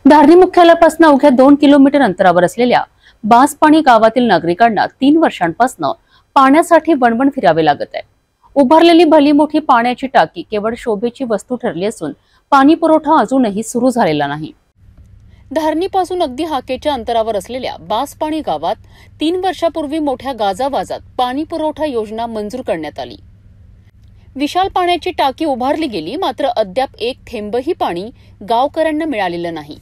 धारणी मुख्यालयापासून अवघ्या 2 किलोमीटर अंतरावर असलेल्या बासपाणी गावातील नागरिकांना 3 वर्षांपासून पाण्यासाठी वणवण फिरावे लागत आहे। उभारलेली भली मोठी पाण्याची टाकी केवळ शोभेची वस्तू ठरली असून पाणी पुरवठा अजूनही सुरू झालेला नाही। धारणीपासून अगदी हाकेच्या अंतरावर असलेल्या बासपाणी गावात 3 वर्षापूर्वी मोठ्या गाजावाजात पाणी पुरवठा योजना मंजूर करण्यात आली। विशाल पाण्याची टाकी उभारली गेली, मात्र अद्याप एक थेंबही पाणी गावकऱ्यांना मिळालेलं नाही।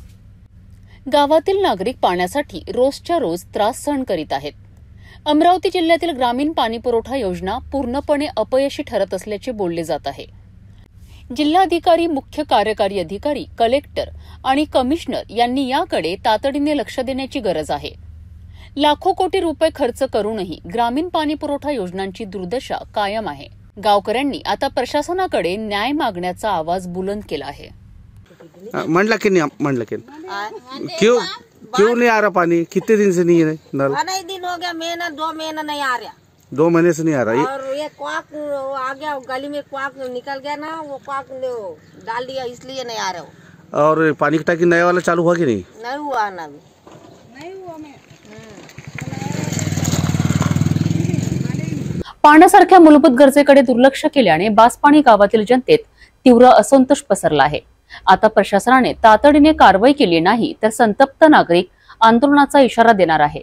गावातील नागरिक पाण्यासाठी रोजच्या रोज त्रास सहन करीत आहेत। अमरावती जिल्ह्यातील ग्रामीण पाणी पुरवठा योजना पूर्णपणे अपयशी ठरत असल्याचे बोलले जात आहे। जिल्हाधिकारी, मुख्य कार्यकारी अधिकारी, कलेक्टर आणि कमिशनर यांनी याकडे तातडीने लक्ष देण्याची गरज आहे। लाखो कोटी रुपये खर्च करूनही ग्रामीण पाणी पुरवठा योजनांची दुर्दशा कायम आहे। गावकऱ्यांनी आता प्रशासनाकडे न्याय मागण्याचा आवाज बुलंद केला आहे। मंडला क्यों नहीं आ रहा पानी? कितने दिन से नहीं है नल? नहीं दिन हो गया, महीना 2 महीना नहीं आ रहा। 2 महीने से नहीं आ रहा। और ये क्वाक आ गया, गली में क्वाक निकल गया ना, वो क्वाक डाल दिया, इसलिए नहीं आ रहा हो। और पानी की टाकी नया वाला चालू हुआ कि नहीं? नहीं हुआ ना, नहीं हुआ। पाण्यासारख्या मूलभूत गरजेकडे दुर्लक्ष केल्याने बासपाणी गावातील जनतेत तीव्र असंतोष पसरला आहे। आता प्रशासनाने तातडीने कारवाई केली नाही तर संतप्त नागरिक आंदोलनाचा इशारा देणार आहे।